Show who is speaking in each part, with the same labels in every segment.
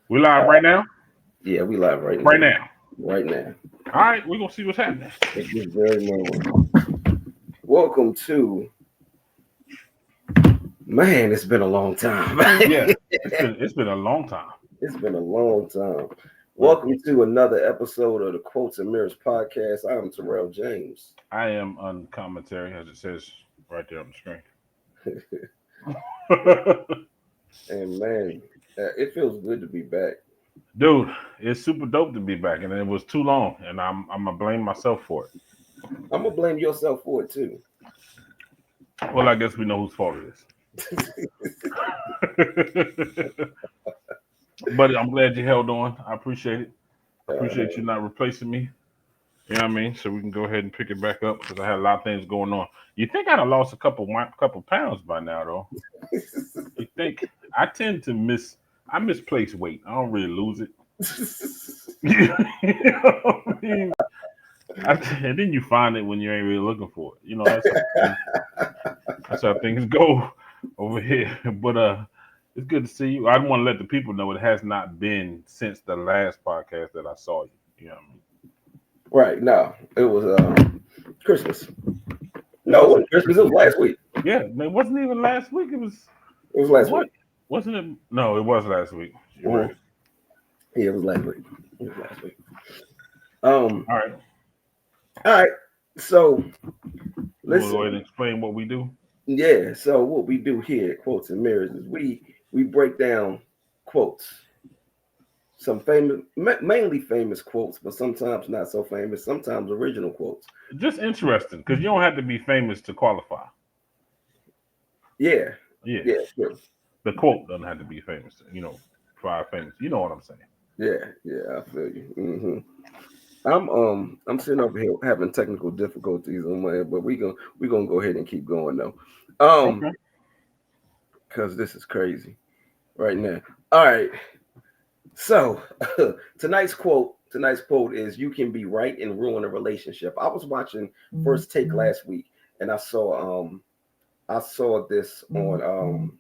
Speaker 1: We live right now?
Speaker 2: Yeah, we live right
Speaker 1: Right
Speaker 2: now.
Speaker 1: now.
Speaker 2: Right now.
Speaker 1: All right, we're gonna see what's happening.
Speaker 2: At this very moment. Welcome to man, it's been a long time.
Speaker 1: Yeah, it's been a long time.
Speaker 2: It's been a long time.
Speaker 1: Right.
Speaker 2: Welcome to another episode of the Quotes and Mirrors podcast. I'm Tyrell James.
Speaker 1: I am uncommentary, as it says right there on the screen.
Speaker 2: And man, it feels good to be back.
Speaker 1: Dude, it's super dope to be back, and it was too long, and I'm gonna blame myself for it.
Speaker 2: I'm gonna blame yourself for it too.
Speaker 1: Well, I guess we know whose fault it is. But I'm glad you held on. I appreciate it. I appreciate you not replacing me. You know what I mean? So we can go ahead and pick it back up because I had a lot of things going on. You think I'd have lost a couple pounds by now, though? You think? I tend to I misplace weight. I don't really lose it. You know what I mean? And then you find it when you ain't really looking for it. That's how things go over here. But it's good to see you. I want to let the people know it has not been since the last podcast that I saw you. You know what I mean?
Speaker 2: Right, no. It was Christmas.
Speaker 1: It
Speaker 2: No, it
Speaker 1: wasn't
Speaker 2: wasn't Christmas, it was last week.
Speaker 1: Yeah, it wasn't even last week.
Speaker 2: It was last
Speaker 1: What?
Speaker 2: week.
Speaker 1: Wasn't it? No, it was last week. You're
Speaker 2: Mhm.
Speaker 1: right.
Speaker 2: Yeah, it was last week. It was last week.
Speaker 1: All right.
Speaker 2: All right. So
Speaker 1: You want to go
Speaker 2: listen,
Speaker 1: ahead and explain what we do?
Speaker 2: yeah. So what we do here at Quotes and Mirrors is we break down quotes, some famous, mainly famous quotes, but sometimes not so famous. Sometimes original quotes.
Speaker 1: Just interesting because you don't have to be famous to qualify.
Speaker 2: Yeah,
Speaker 1: Yeah,
Speaker 2: yeah, sure.
Speaker 1: the quote doesn't have to be famous. For our famous. You know what I'm saying?
Speaker 2: Yeah, yeah. I feel you. I'm sitting over here having technical difficulties on my end, but we gonna go ahead and keep going though.
Speaker 1: Okay.
Speaker 2: Because this is crazy right now. All right. So tonight's quote is you can be right and ruin a relationship. I was watching First Take last week and I saw this on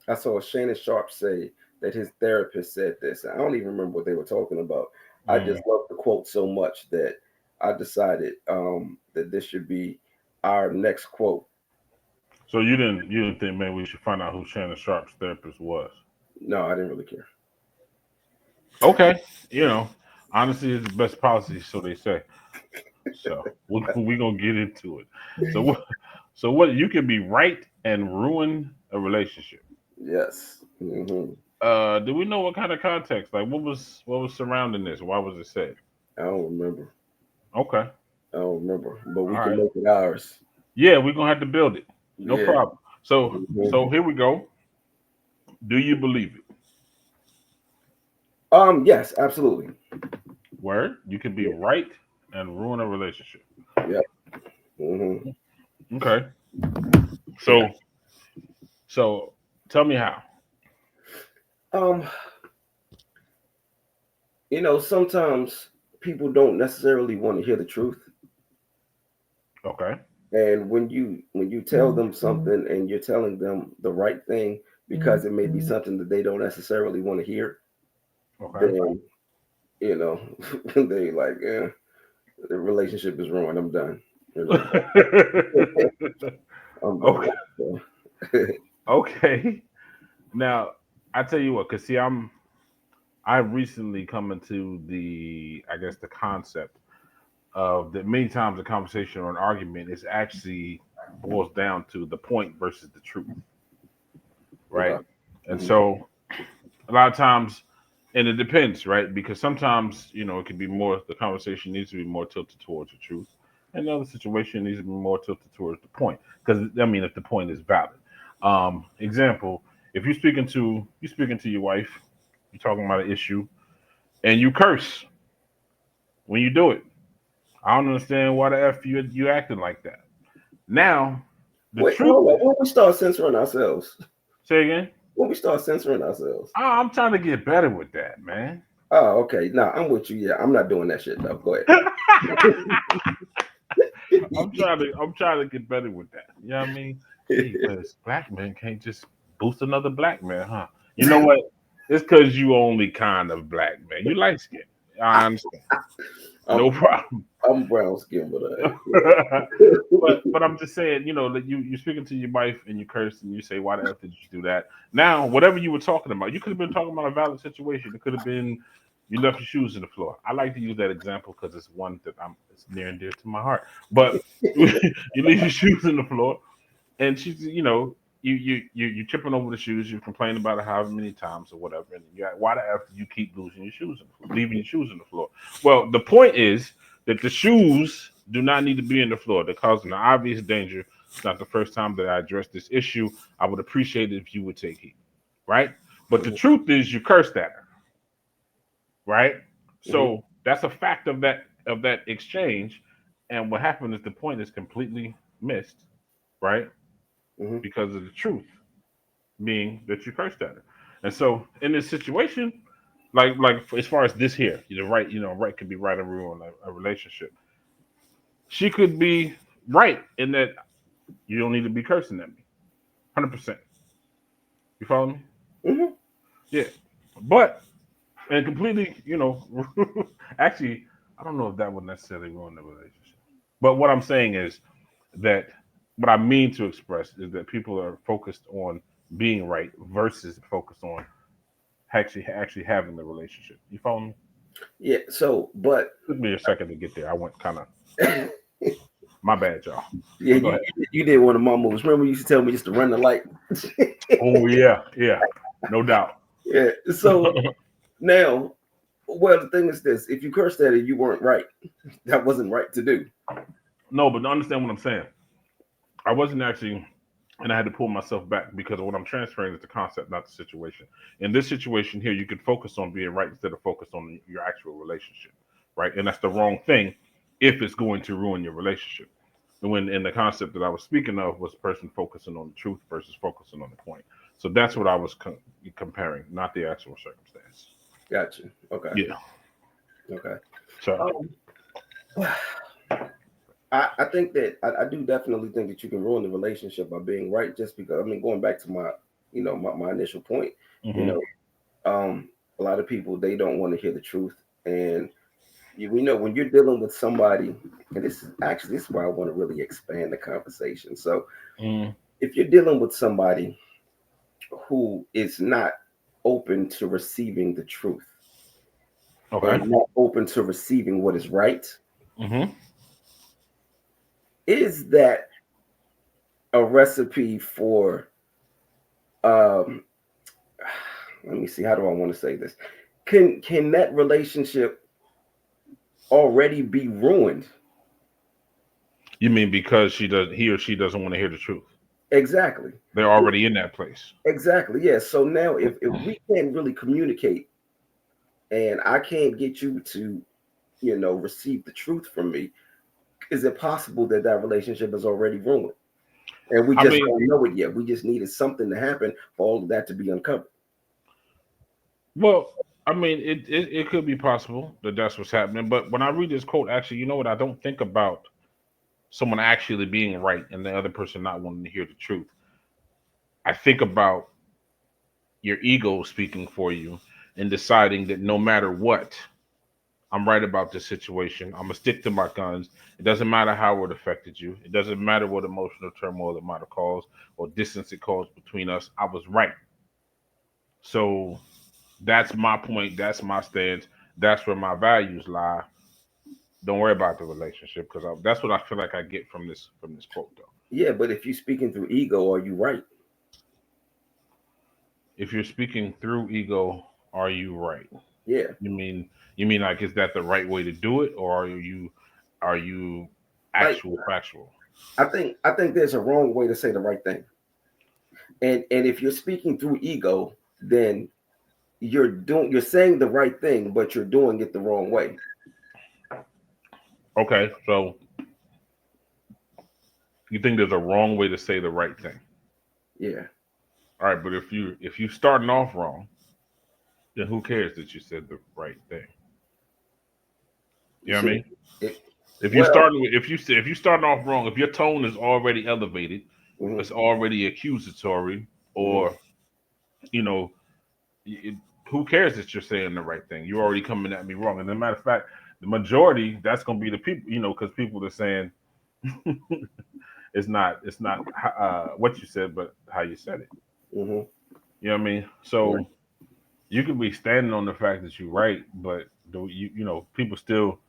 Speaker 2: I saw Shannon Sharp say that his therapist said this. I don't even remember what they were talking about. I
Speaker 1: Mm.
Speaker 2: just love the quote so much that I decided that this should be our next quote.
Speaker 1: So you didn't think maybe we should find out who Shannon Sharp's therapist was?
Speaker 2: No, I didn't really care.
Speaker 1: Okay. You know, honesty is the best policy, so they say. So we gonna get into it. So what? So what? You can be right and ruin a relationship.
Speaker 2: Yes.
Speaker 1: Do we know what kind of context? Like what was surrounding this? Why was it said?
Speaker 2: I don't remember.
Speaker 1: Okay.
Speaker 2: I don't remember, but we
Speaker 1: All
Speaker 2: can
Speaker 1: right.
Speaker 2: make it ours.
Speaker 1: Yeah, we're gonna have to build it. No
Speaker 2: Yeah.
Speaker 1: problem. So
Speaker 2: Mhm.
Speaker 1: so here we go. Do you believe it?
Speaker 2: Yes, absolutely.
Speaker 1: Word? You can be
Speaker 2: Yeah.
Speaker 1: right and ruin a relationship.
Speaker 2: Yeah. hmm
Speaker 1: Okay.
Speaker 2: Yeah.
Speaker 1: So tell me how.
Speaker 2: Um, sometimes people don't necessarily want to hear the truth,
Speaker 1: Okay.
Speaker 2: and when you tell them something and you're telling them the right thing because it may be something that they don't necessarily want to hear,
Speaker 1: Okay.
Speaker 2: then you know they like, yeah, the relationship is ruined. I'm done. You know, I'm
Speaker 1: Okay.
Speaker 2: done. So,
Speaker 1: Okay. Now I tell you what, cause see, I've recently come into I guess the concept of that many times a conversation or an argument is actually boils down to the point versus the truth, right?
Speaker 2: okay.
Speaker 1: And
Speaker 2: Mhm.
Speaker 1: so a lot of times, and it depends, right? Because sometimes it can be more the conversation needs to be more tilted towards the truth, and another situation needs to be more tilted towards the point. Because I mean, if the point is valid. Example: if you're speaking to your wife, you're talking about an issue, and you curse when you do it. I don't understand why the f you acting like that. Now, the
Speaker 2: Wait,
Speaker 1: truth
Speaker 2: hold on.
Speaker 1: is,
Speaker 2: When we start censoring ourselves,
Speaker 1: say again.
Speaker 2: when we start censoring ourselves.
Speaker 1: I'm trying to get better with that, man.
Speaker 2: Oh, okay. No, I'm with you. Yeah, I'm not doing that shit though. Go ahead.
Speaker 1: I'm trying to get better with that. You know what I mean? Gee, because black men can't just boost another black man, huh? You know what? It's because you only kind of black, man. You light skin. I understand. No
Speaker 2: I'm
Speaker 1: problem.
Speaker 2: I'm brown skinned, but
Speaker 1: But I'm just saying, that you're speaking to your wife and you curse and you say, "Why the f did you do that?" Now, whatever you were talking about, you could have been talking about a valid situation. It could have been you left your shoes in the floor. I like to use that example because it's one that it's near and dear to my heart. But you leave your shoes in the floor, and she's you tripping over the shoes. You complain about it however many times or whatever, and you're like, why the f do you keep losing your shoes in the floor, leaving your shoes in the floor? Well, the point is that the shoes do not need to be in the floor. They're causing an obvious danger. It's not the first time that I addressed this issue. I would appreciate it if you would take heed, right? But the
Speaker 2: Mhm,
Speaker 1: truth is, you cursed at her, right?
Speaker 2: mhm,
Speaker 1: So that's a fact of that exchange. And what happened is the point is completely missed, right?
Speaker 2: mhm.
Speaker 1: Because of the truth being that you cursed at her. And so in this situation, like as far as this here, right could be right or ruin a relationship. She could be right in that you don't need to be cursing at me. 100%. You follow me?
Speaker 2: Mhm.
Speaker 1: Yeah. But and completely, actually, I don't know if that would necessarily ruin the relationship. But what I'm saying is that what I mean to express is that people are focused on being right versus focused on actually having the relationship. You follow me?
Speaker 2: Yeah. So, but
Speaker 1: Took me a second to get there. I went kind of my bad, y'all.
Speaker 2: yeah,
Speaker 1: But go ahead.
Speaker 2: you did one of my moves. Remember, you used to tell me just to run the light.
Speaker 1: Oh yeah, yeah, no doubt.
Speaker 2: Yeah. So now, well, the thing is this: if you cursed at it, you weren't right. That wasn't right to do.
Speaker 1: No, but understand what I'm saying. I wasn't actually, and I had to pull myself back because what I'm transferring is the concept, not the situation. In this situation here, you can focus on being right instead of focus on your actual relationship, right? And that's the wrong thing if it's going to ruin your relationship. And when in the concept that I was speaking of was person focusing on the truth versus focusing on the point. So that's what I was comparing, not the actual circumstance.
Speaker 2: Gotcha. Okay.
Speaker 1: Yeah.
Speaker 2: Okay.
Speaker 1: So
Speaker 2: Um, I think that I do definitely think that you can ruin the relationship by being right. Just because I mean, going back to my initial point, you
Speaker 1: hmm
Speaker 2: know, a lot of people they don't want to hear the truth, and we know when you're dealing with somebody, and this is why I want to really expand the conversation. So
Speaker 1: mm
Speaker 2: if you're dealing with somebody who is not open to receiving the truth
Speaker 1: okay.
Speaker 2: and not open to receiving what is right,
Speaker 1: hmm
Speaker 2: is that a recipe for um let me see, how do I want to say this? Can that relationship already be ruined?
Speaker 1: You mean because he or she doesn't want to hear the truth?
Speaker 2: Exactly.
Speaker 1: They're already in that place.
Speaker 2: Exactly. Yeah. So now if we can't really communicate and I can't get you to, receive the truth from me, is it possible that that relationship is already ruined? And we
Speaker 1: I
Speaker 2: just
Speaker 1: mean,
Speaker 2: don't know it yet. We just needed something to happen for all of that to be uncovered.
Speaker 1: well, it could be possible that that's what's happening. But when I read this quote, actually, you know what? I don't think about someone actually being right and the other person not wanting to hear the truth. I think about your ego speaking for you and deciding that no matter what, I'm right about this situation. I'm gonna stick to my guns. It doesn't matter how it affected you. It doesn't matter what emotional turmoil it might have caused or distance it caused between us. I was right. So that's my point. That's my stance. That's where my values lie. Don't worry about the relationship because that's what I feel like I get from this quote though.
Speaker 2: Yeah, but if you're speaking through ego, are you right?
Speaker 1: If you're speaking through ego, are you right?
Speaker 2: Yeah.
Speaker 1: You mean like is that the right way to do it, or are you
Speaker 2: Like
Speaker 1: actual factual?
Speaker 2: I think there's a wrong way to say the right thing. And if you're speaking through ego, then you're saying the right thing, but you're doing it the wrong way.
Speaker 1: Okay, so you think there's a wrong way to say the right thing?
Speaker 2: Yeah.
Speaker 1: All right, but if you starting off wrong, then who cares that you said the right thing? You
Speaker 2: You
Speaker 1: know what I
Speaker 2: see,
Speaker 1: mean?
Speaker 2: it
Speaker 1: If you
Speaker 2: well,
Speaker 1: starting with, if you starting off wrong, if your tone is already elevated,
Speaker 2: mhm,
Speaker 1: it's already accusatory,
Speaker 2: mhm.
Speaker 1: or you know, who cares that you're saying the right thing? You're already coming at me wrong. And as a matter of fact, the majority, that's going to be the people, because people are saying it's not what you said, but how you said it.
Speaker 2: Mm-hmm.
Speaker 1: You know what I mean?
Speaker 2: Right.
Speaker 1: So you could be standing on the fact that you're right, but people still,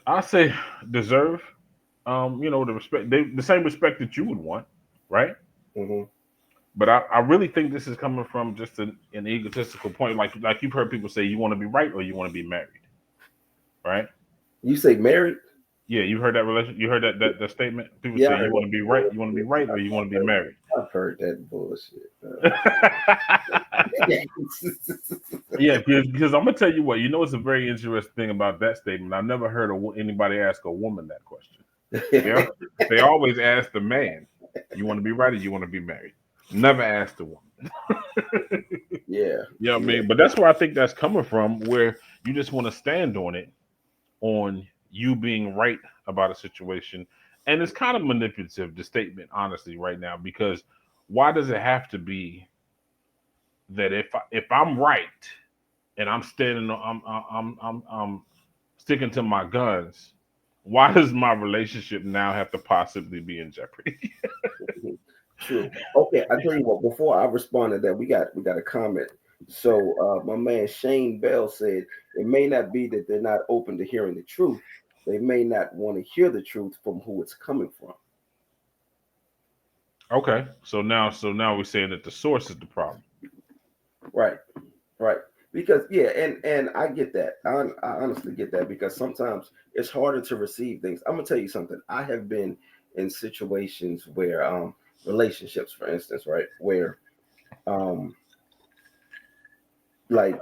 Speaker 1: I say, deserve, the respect, the same respect that you would want, right?
Speaker 2: Mm-hmm.
Speaker 1: But I really think this is coming from just an egotistical point, like you've heard people say, you want to be right or you want to be married, right?
Speaker 2: You say married?
Speaker 1: Yeah, you heard that relation. You heard that statement. People
Speaker 2: Yeah,
Speaker 1: say
Speaker 2: I heard
Speaker 1: you want to be right. You want to be right, or you want to be married.
Speaker 2: I've heard that bullshit.
Speaker 1: Yeah, because I'm gonna tell you what. It's a very interesting thing about that statement. I've never heard anybody ask a woman that question. Yeah, they always ask the man, "You want to be right or you want to be married?" Never ask the woman.
Speaker 2: Yeah,
Speaker 1: You know what I
Speaker 2: yeah.
Speaker 1: mean? But that's where I think that's coming from, where you just want to stand on it, on you being right about a situation. And it's kind of manipulative, the statement, honestly, right now, because why does it have to be that if I'm right and I'm standing on I'm sticking to my guns, why does my relationship now have to possibly be in jeopardy?
Speaker 2: Mhm. True. Okay, I tell you what. Before I respond to that, we got a comment. So my man Shane Bell said it may not be that they're not open to hearing the truth. They may not want to hear the truth from who it's coming from.
Speaker 1: Okay, so now we're saying that the source is the problem.
Speaker 2: Right. Right. Because yeah, and I get that. I honestly get that because sometimes it's harder to receive things. I'm gonna tell you something. I have been in situations where relationships, for instance, right, where um like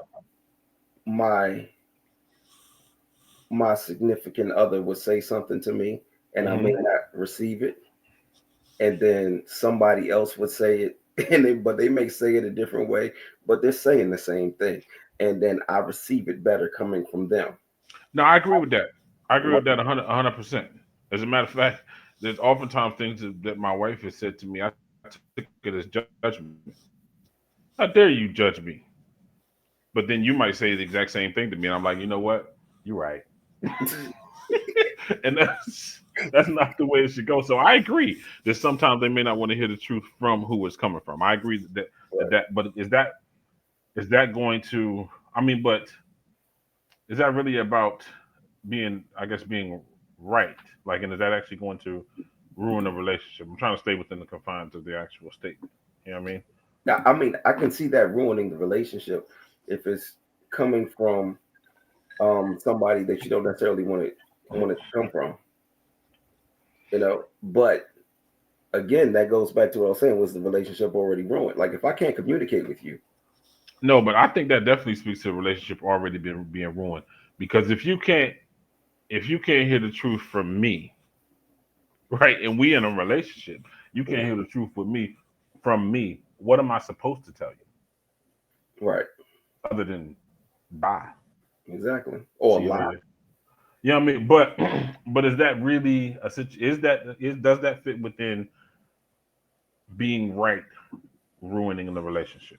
Speaker 2: my my significant other would say something to me and I may
Speaker 1: Hmm.
Speaker 2: not receive it, and then somebody else would say it but they may say it a different way, but they're saying the same thing, and then I receive it better coming from them.
Speaker 1: No, I agree with that. I agree
Speaker 2: Right.
Speaker 1: with that 100%. As a matter of fact, there's oftentimes things that my wife has said to me. I took it as judgment. How dare you judge me? But then you might say the exact same thing to me, and I'm like, you know what? You're right. And that's not the way it should go. So I agree that sometimes they may not want to hear the truth from who it's coming from. I agree
Speaker 2: Right.
Speaker 1: but is that going to? I mean, but is that really about being, I guess, being right? Like, and is that actually going to ruin a relationship? I'm trying to stay within the confines of the actual statement. You know what I mean?
Speaker 2: Now, I mean, I can see that ruining the relationship if it's coming from somebody that you don't necessarily want it to come from, But again, that goes back to what I was saying: was the relationship already ruined? Like if I can't communicate with you,
Speaker 1: No, but I think that definitely speaks to a relationship already being ruined. Because if you can't hear the truth from me, right, and we in a relationship, you can't hear
Speaker 2: mhm,
Speaker 1: the truth from me. What am I supposed to tell you
Speaker 2: right?
Speaker 1: other than bye?
Speaker 2: Exactly, or
Speaker 1: See
Speaker 2: a
Speaker 1: you
Speaker 2: lie.
Speaker 1: later. You know what I mean? But is that really does that fit within being right ruining the relationship?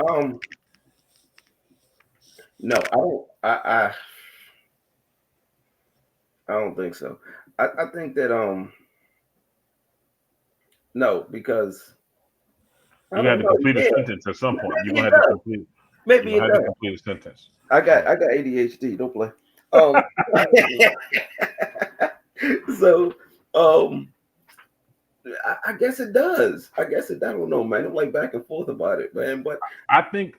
Speaker 2: Um, no, I don't. I don't think so. I think that no, because I
Speaker 1: You're gonna
Speaker 2: don't
Speaker 1: have to
Speaker 2: know.
Speaker 1: complete a
Speaker 2: Yeah,
Speaker 1: sentence at some point. You're
Speaker 2: maybe
Speaker 1: gonna
Speaker 2: it
Speaker 1: have to
Speaker 2: does.
Speaker 1: complete. You're
Speaker 2: Maybe
Speaker 1: gonna
Speaker 2: it
Speaker 1: have to
Speaker 2: does.
Speaker 1: complete a sentence.
Speaker 2: I
Speaker 1: So
Speaker 2: got I got ADHD. Don't play. Um, so um, I guess it does. I guess it. I don't know, man. I'm like back and forth about it, man. But
Speaker 1: I think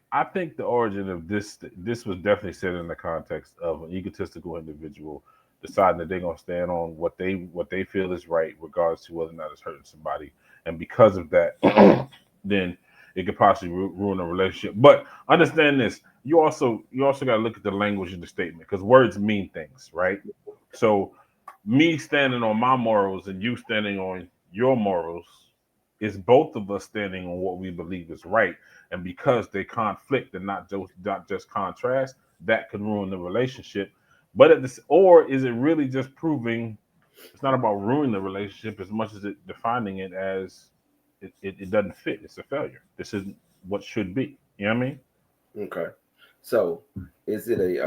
Speaker 1: the origin of this was definitely set in the context of an egotistical individual deciding that they're gonna stand on what they feel is right, regardless to whether or not it's hurting somebody, and because of that, then it could possibly ruin a relationship. But understand this: you also got to look at the language in the statement because words mean things, right? So me standing on my morals and you standing on your morals is both of us standing on what we believe is right, and because they conflict and not just contrast, that can ruin the relationship. But at this, or is it really just proving it's not about ruining the relationship as much as it defining it as it doesn't fit. It's a failure. This isn't what should be. You know what I mean?
Speaker 2: Okay. So, is it a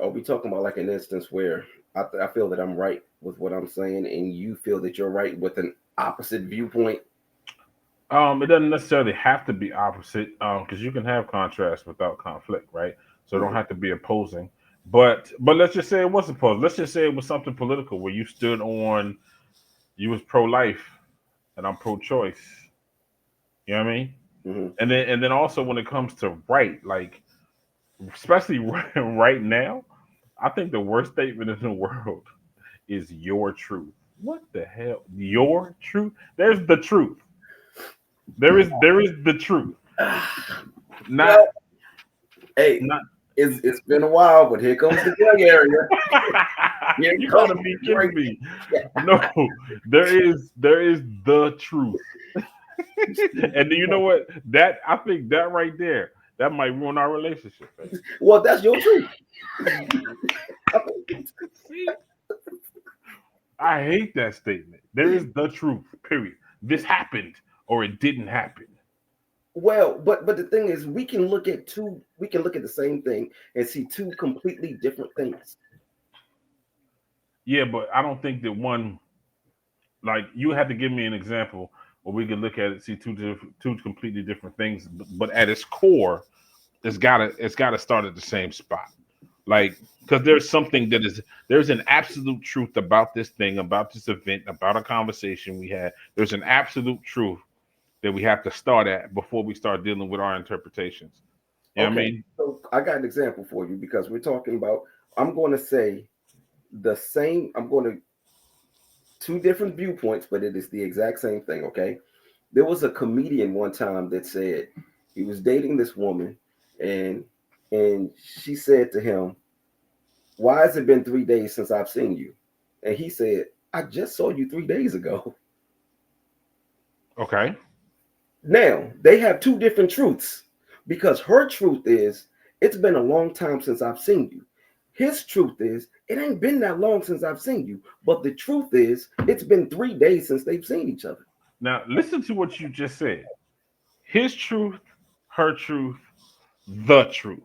Speaker 2: are we talking about like an instance where I feel that I'm right with what I'm saying, and you feel that you're right with an opposite viewpoint?
Speaker 1: It doesn't necessarily have to be opposite, because you can have contrast without conflict, right? So it don't
Speaker 2: Mhm.
Speaker 1: have to be opposing. But let's just say it was opposed. Let's just say it was something political where you stood on, you was pro life and I'm pro choice. You know what I mean?
Speaker 2: Mhm.
Speaker 1: And then also when it comes to right, like especially right now, I think the worst statement in the world is your truth. What the hell? Your truth? There's the truth. There is the truth. Not
Speaker 2: Well, hey,
Speaker 1: not
Speaker 2: it's been a while, but here comes the gray area. Here
Speaker 1: you
Speaker 2: comes
Speaker 1: gotta be
Speaker 2: the gray.
Speaker 1: kidding me. No, there is the truth. And do you know what? That I think that right there, that might ruin our relationship, man.
Speaker 2: Well, that's your truth.
Speaker 1: See, I hate that statement. There is the truth, period. This happened or it didn't happen.
Speaker 2: Well, but the thing is, we can look at the same thing and see two completely different things.
Speaker 1: Yeah, but I don't think that one, like you have to give me an example where we can look at it, see two completely different things, but at its core, it's gotta start at the same spot. Like, because there's something that is there's an absolute truth about this thing, about this event, about a conversation we had. There's an absolute truth that we have to start at before we start dealing with our interpretations. You know what I
Speaker 2: Okay,
Speaker 1: mean?
Speaker 2: so I got an example for you because we're talking about. I'm going to say the same. I'm going to two different viewpoints, but it is the exact same thing. Okay, there was a comedian one time that said he was dating this woman, and she said to him, "Why has it been 3 days since I've seen you?" And he said, "I just saw you 3 days ago."
Speaker 1: Okay.
Speaker 2: Now they have two different truths because her truth is it's been a long time since I've seen you. His truth is it ain't been that long since I've seen you. But the truth is it's been 3 days since they've seen each other.
Speaker 1: Now listen to what you just said. His truth, her truth, the truth.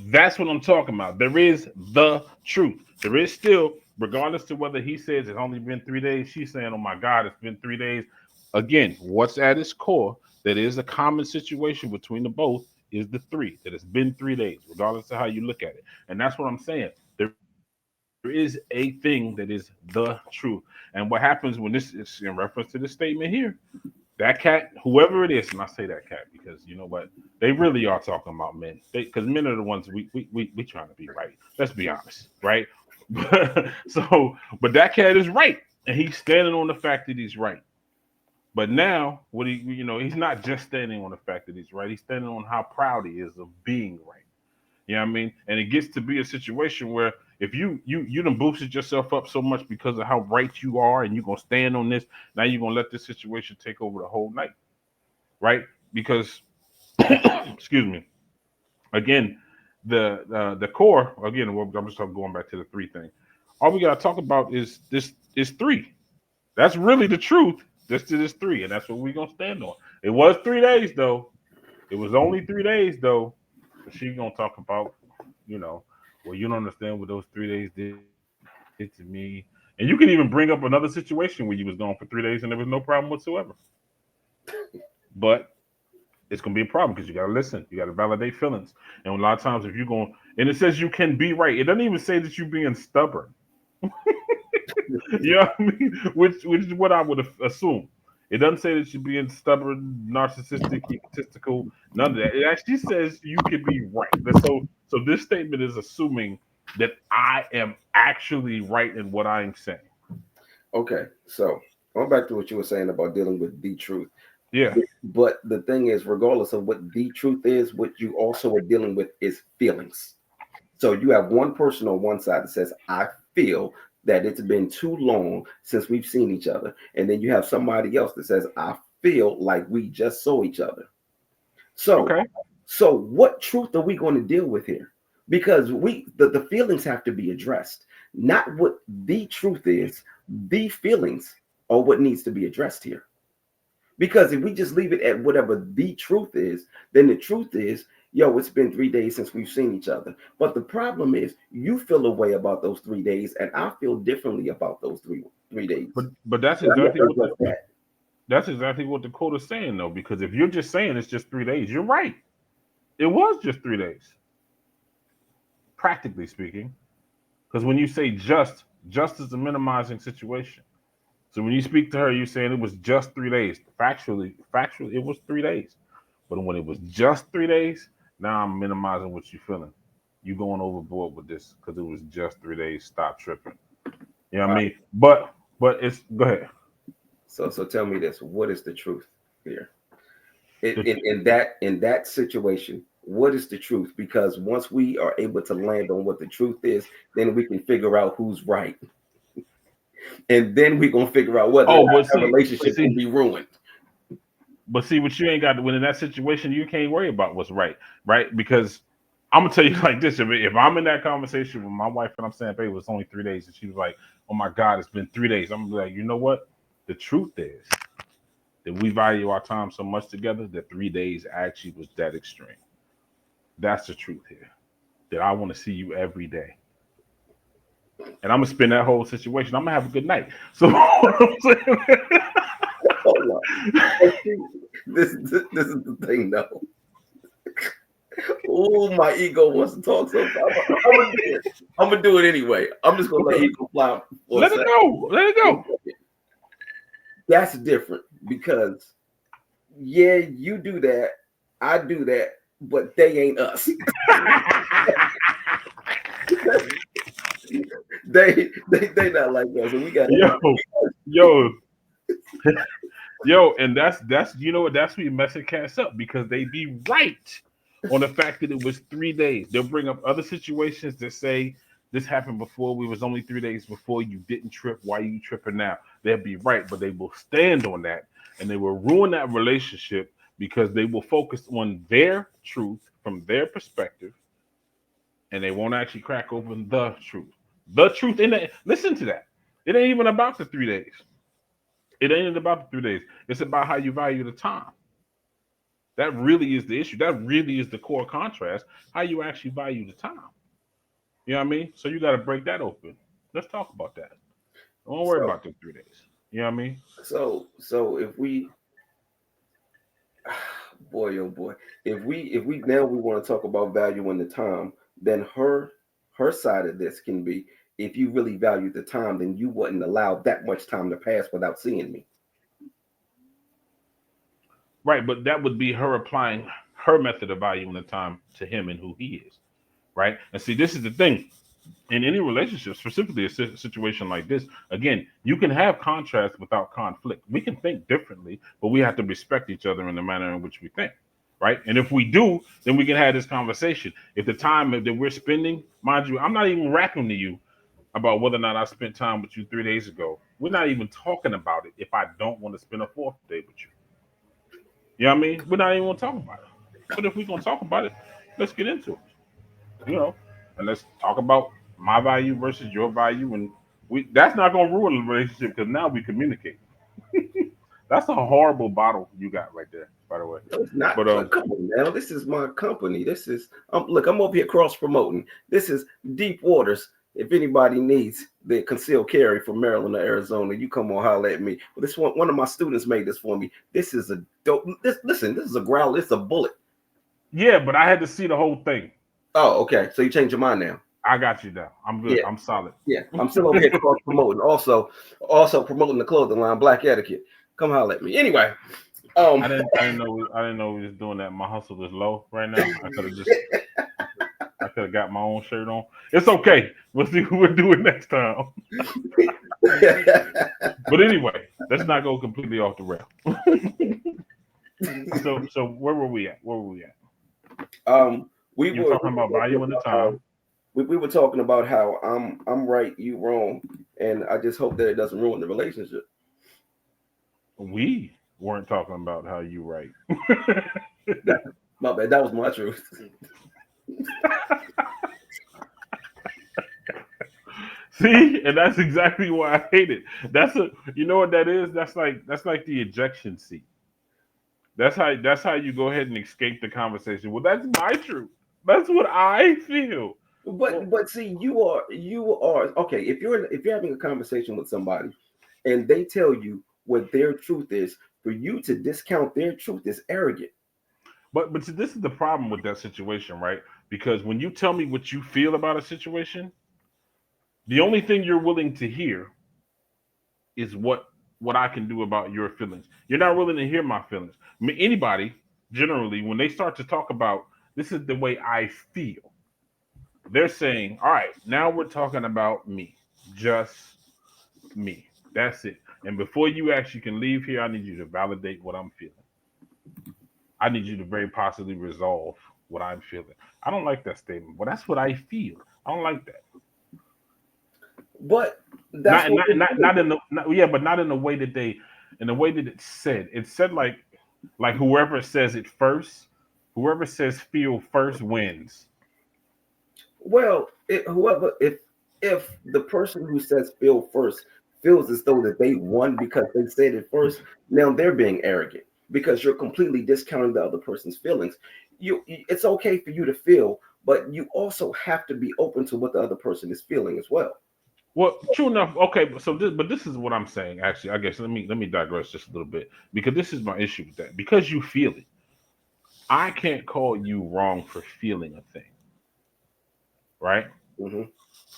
Speaker 1: That's what I'm talking about. There is the truth. There is still, regardless to whether he says it's only been 3 days, she's saying, "Oh my God, it's been 3 days." Again, what's at its core that is a common situation between the both is the three. That it's been 3 days, regardless of how you look at it. And that's what I'm saying. There is a thing that is the truth. And what happens when this is in reference to the statement here, that cat, whoever it is, and I say that cat because you know what, they really are talking about men. Because men are the ones we trying to be right. Let's be honest, right? But that cat is right, and he's standing on the fact that he's right. But now, what he's not just standing on the fact that he's right. He's standing on how proud he is of being right. You know what I mean? And it gets to be a situation where if you done boosted yourself up so much because of how right you are, and you're gonna stand on this, now you're gonna let this situation take over the whole night, right? Because excuse me, again, the core again. I'm just going back to the three thing. All we gotta talk about is this is three. That's really the truth. This three, and that's what we're gonna stand on. It was 3 days though. It was only 3 days though. But she gonna talk about, you know, well, you don't understand what those 3 days did to me. And you can even bring up another situation where you was gone for 3 days and there was no problem whatsoever. But it's gonna be a problem because you gotta listen, you gotta validate feelings. And a lot of times if you're going and it says you can be right, it doesn't even say that you're being stubborn. You know what I mean? Which is what I would assume. It doesn't say that you're being stubborn, narcissistic, egotistical, none of that. It actually says you can be right. So this statement is assuming that I am actually right in what I'm saying.
Speaker 2: Okay, so going back to what you were saying about dealing with the truth.
Speaker 1: Yeah.
Speaker 2: But the thing is, regardless of what the truth is, what you also are dealing with is feelings. So you have one person on one side that says, I feel that it's been too long since we've seen each other. And then you have somebody else that says, I feel like we just saw each other. So,
Speaker 1: Okay.
Speaker 2: so what truth are we going to deal with here? Because the feelings have to be addressed, not what the truth is. The feelings or what needs to be addressed here. Because if we just leave it at whatever the truth is, then the truth is, yo, it's been 3 days since we've seen each other. But the problem is, you feel a way about those 3 days, and I feel differently about those three days.
Speaker 1: But that's
Speaker 2: And I have
Speaker 1: exactly
Speaker 2: to
Speaker 1: what
Speaker 2: address that.
Speaker 1: that's exactly what the quote is saying though. Because if you're just saying it's just 3 days, you're right. It was just 3 days, practically speaking. Because when you say just is a minimizing situation. So when you speak to her, you're saying it was just 3 days. Factually, it was 3 days. But when it was just 3 days, now I'm minimizing what you're feeling. You going overboard with this because it was just 3 days. Stop tripping. You know what
Speaker 2: All
Speaker 1: I
Speaker 2: right.
Speaker 1: mean? But it's go ahead.
Speaker 2: So tell me this: what is the truth here?
Speaker 1: The,
Speaker 2: In that situation, what is the truth? Because once we are able to land on what the truth is, then we can figure out who's right, and then we're gonna figure out whether or
Speaker 1: oh,
Speaker 2: not
Speaker 1: but
Speaker 2: that
Speaker 1: see, but
Speaker 2: relationship can
Speaker 1: see,
Speaker 2: be ruined.
Speaker 1: but see, what you ain't got to when in that situation, you can't worry about what's right, right? Because I'm gonna tell you like this: if I'm in that conversation with my wife and I'm saying, "Babe, it was only 3 days," and she was like, "Oh my God, it's been 3 days," I'm gonna be like, you know what? The truth is that we value our time so much together that 3 days actually was that extreme. That's the truth here. That I want to see you every day. And I'm gonna spend that whole situation. I'm gonna have a good night. So what I'm saying,
Speaker 2: Hold on. And see, this is the thing, though. Oh, my ego wants to talk so bad. I'm gonna do it. I'm gonna do it anyway. I'm just gonna let ego fly for a
Speaker 1: let it
Speaker 2: second.
Speaker 1: go. Let it go.
Speaker 2: That's different because yeah, you do that, I do that, but they ain't us. They not like us, and we gotta
Speaker 1: yo,
Speaker 2: have.
Speaker 1: yo, yo, and that's you know what that's where you messing cats up because they be right on the fact that it was 3 days. They'll bring up other situations that say this happened before. We was only 3 days before. You didn't trip. Why are you tripping now? They'll be right, but they will stand on that and they will ruin that relationship because they will focus on their truth from their perspective and they won't actually crack open the truth. The truth in it. Listen to that. It ain't even about the 3 days. It ain't about the 3 days. It's about how you value the time. That really is the issue. That really is the core contrast. How you actually value the time. You know what I mean? So you got to break that open. Let's talk about that. Don't worry
Speaker 2: So
Speaker 1: about the 3 days. You know what I mean?
Speaker 2: so if we, boy oh boy, if we now we want to talk about value in the time, then her side of this can be, if you really value the time, then you wouldn't allow that much time to pass without seeing me.
Speaker 1: Right, but that would be her applying her method of valuing the time to him and who he is. Right? And see, this is the thing. In any relationship, specifically a situation like this, again, you can have contrast without conflict. We can think differently, but we have to respect each other in the manner in which we think, right? And if we do, then we can have this conversation. If the time that we're spending, mind you, I'm not even rapping to you about whether or not I spent time with you 3 days ago. We're not even talking about it if I don't want to spend a fourth day with you. You know what I mean? We're not even going to talk about it. But if we're going to talk about it, let's get into it. You know, and let's talk about my value versus your value, and we that's not gonna ruin the relationship because now we communicate. That's a horrible bottle you got right there, by the way.
Speaker 2: No, it's not.
Speaker 1: But
Speaker 2: Come on now. This is my company. This is look, I'm over here cross promoting. This is Deep Waters. If anybody needs the concealed carry from Maryland or Arizona, you come on holler at me. But this one of my students made this for me. This is a dope. Listen, this is a growl. It's a bullet.
Speaker 1: yeah, but I had to see the whole thing.
Speaker 2: Oh, okay. So you changed your mind now.
Speaker 1: I got you now. I'm good.
Speaker 2: Yeah,
Speaker 1: I'm solid.
Speaker 2: yeah. I'm still over here cross promoting. Also promoting the clothing line, Black Etiquette. Come holler at me. Anyway, um,
Speaker 1: I didn't know we was doing that. My hustle was low right now. I could have got my own shirt on. It's okay. We'll see what we'll do it next time. But anyway, let's not go completely off the rail. So where were we at? Where were we at?
Speaker 2: um, we
Speaker 1: You
Speaker 2: were
Speaker 1: were
Speaker 2: we
Speaker 1: talking
Speaker 2: were
Speaker 1: about
Speaker 2: talking
Speaker 1: value in the
Speaker 2: about how
Speaker 1: time.
Speaker 2: we were talking about how I'm right, you wrong, and I just hope that it doesn't ruin the relationship.
Speaker 1: We weren't talking about how you right.
Speaker 2: That, my bad. That was my truth.
Speaker 1: See, and that's exactly why I hate it. That's a, you know what that is? That's like the ejection seat. That's how you go ahead and escape the conversation. Well, that's my truth. That's what I feel. Well,
Speaker 2: But see, you are okay. If you're having a conversation with somebody, and they tell you what their truth is, for you to discount their truth is arrogant.
Speaker 1: but see, this is the problem with that situation, right? Because when you tell me what you feel about a situation, the only thing you're willing to hear is what I can do about your feelings. You're not willing to hear my feelings. I mean, anybody generally when they start to talk about this is the way I feel, they're saying, "All right, now we're talking about me, just me. That's it." And before you actually can leave here, I need you to validate what I'm feeling. I need you to very possibly resolve what I'm feeling. I don't like that statement, but that's what I feel. I don't like that.
Speaker 2: But that's
Speaker 1: Not
Speaker 2: what
Speaker 1: not
Speaker 2: we're
Speaker 1: not
Speaker 2: doing.
Speaker 1: not in the not, yeah, but not in the way that they, in the way that it's said. It's said like whoever says it first, whoever says feel first wins.
Speaker 2: Well, whoever, if the person who says feel first feels as though that they won because they said it first, now they're being arrogant because you're completely discounting the other person's feelings. It's okay for you to feel, but you also have to be open to what the other person is feeling as well.
Speaker 1: Well, true enough. Okay, but this is what I'm saying. Actually, I guess let me digress just a little bit because this is my issue with that. Because you feel it, I can't call you wrong for feeling a thing, right?
Speaker 2: Hmm.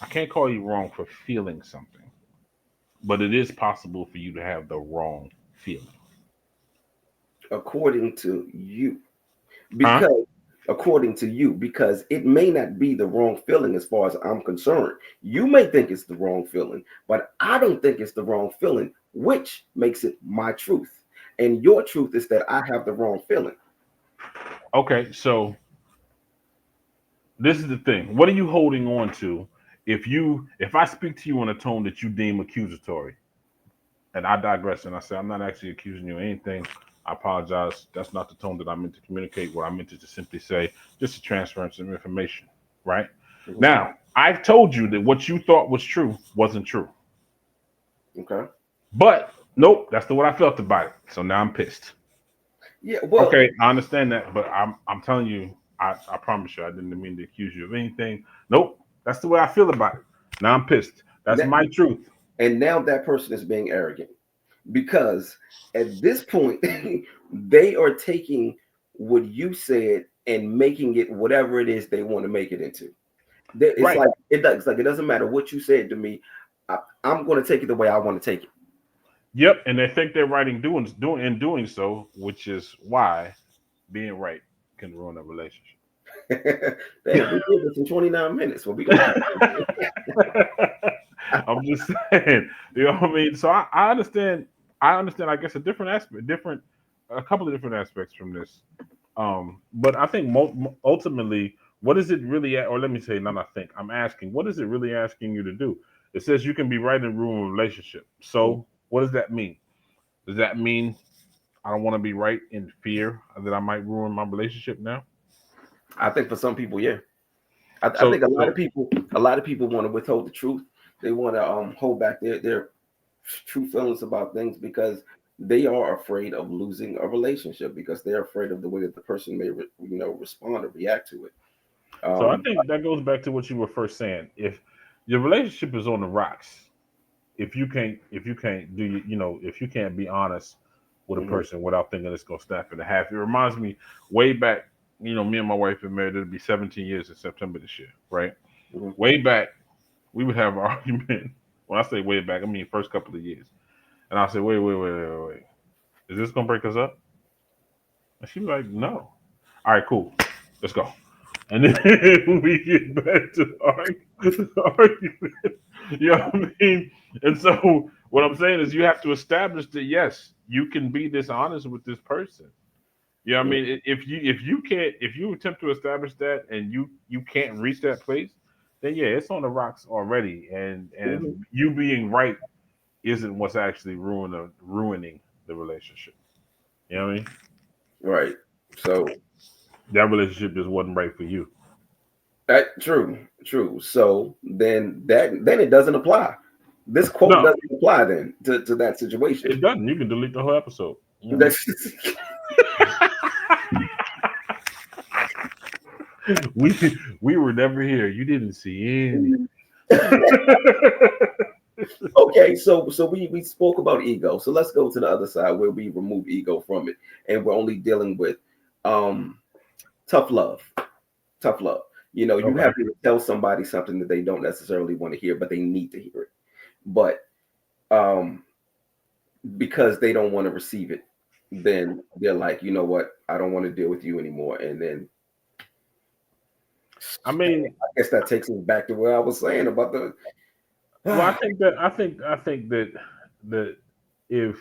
Speaker 1: I can't call you wrong for feeling something, but it is possible for you to have the wrong feeling.
Speaker 2: According to you,
Speaker 1: Huh?
Speaker 2: because because it may not be the wrong feeling as far as I'm concerned. You may think it's the wrong feeling, but I don't think it's the wrong feeling, which makes it my truth. And your truth is that I have the wrong feeling.
Speaker 1: Okay, so this is the thing. What are you holding on to if I speak to you in a tone that you deem accusatory, and I digress and I say I'm not actually accusing you of anything. I apologize. That's not the tone that I meant to communicate. What I meant to just simply say, just a transference of information, right?
Speaker 2: Mhm.
Speaker 1: Now, I've told you that what you thought was true wasn't true.
Speaker 2: Okay.
Speaker 1: But nope, that's the what I felt about it. So now I'm pissed.
Speaker 2: Yeah. Well.
Speaker 1: Okay, I understand that, but I'm telling you, I promise you, I didn't mean to accuse you of anything. Nope, that's the way I feel about it. Now I'm pissed. That's
Speaker 2: na-
Speaker 1: my truth.
Speaker 2: And now that person is being arrogant because at this point they are taking what you said and making it whatever it is they want to make it into. It's
Speaker 1: Right.
Speaker 2: like it doesn't matter what you said to me. I'm going to take it the way I want to take
Speaker 1: Yep, and they think they're right in doing so, which is why being right can ruin a relationship.
Speaker 2: it. Damn, we did this in 29 minutes. Well, we're gonna keep it.
Speaker 1: I'm just saying, you know what I mean. So I understand. I understand. I guess a different aspect, a couple of different aspects from this. But I think ultimately, what is it really? Or let me say, not I think. I'm asking, what is it really asking you to do? It says you can be right and ruin a relationship. So what does that mean? Does that mean I don't want to be right in fear that I might ruin my relationship now?
Speaker 2: I think for some people, yeah. I
Speaker 1: So
Speaker 2: think
Speaker 1: so
Speaker 2: a lot of people want to withhold the truth. They want to hold back their true feelings about things because they are afraid of losing a relationship because they're afraid of the way that the person may respond or react to it.
Speaker 1: so I
Speaker 2: Um,
Speaker 1: think that goes back to what you were first saying. If your relationship is on the rocks, if you can't do if you can't be honest with a
Speaker 2: mhm,
Speaker 1: person without thinking it's gonna snap in half. It reminds me way back, me and my wife been married, it'll be 17 years in September this year, right?
Speaker 2: mhm.
Speaker 1: Way back, we would have an argument. When I say way back, I mean first couple of years. And I'll say, wait. Is this gonna break us up? And she'd be like, no. All right, cool. Let's go. And then we get back to the argument. You know what I mean? And so what I'm saying is you have to establish that yes, you can be dishonest with this person. You know what I mean? If you attempt to establish that and you can't reach that place, then yeah, it's on the rocks already.
Speaker 2: Mhm.
Speaker 1: And you being right isn't what's actually ruining the relationship. You know what I mean?
Speaker 2: Right. So
Speaker 1: That relationship just wasn't right for you.
Speaker 2: True. So then it doesn't apply. This quote
Speaker 1: No,
Speaker 2: doesn't apply then to that situation.
Speaker 1: it doesn't. You can delete the whole episode. You know,
Speaker 2: That's
Speaker 1: we we were never here. You didn't see any.
Speaker 2: okay. So we spoke about ego. So let's go to the other side where we remove ego from it, and we're only dealing with um tough love. Tough love. You know, you
Speaker 1: Okay.
Speaker 2: have to tell somebody something that they don't necessarily want to hear, but they need to hear it. But um because they don't want to receive it, then they're like, you know what, I don't want to deal with you anymore. And then
Speaker 1: I mean,
Speaker 2: I guess that takes us back to where I was saying about the
Speaker 1: well, I think that that if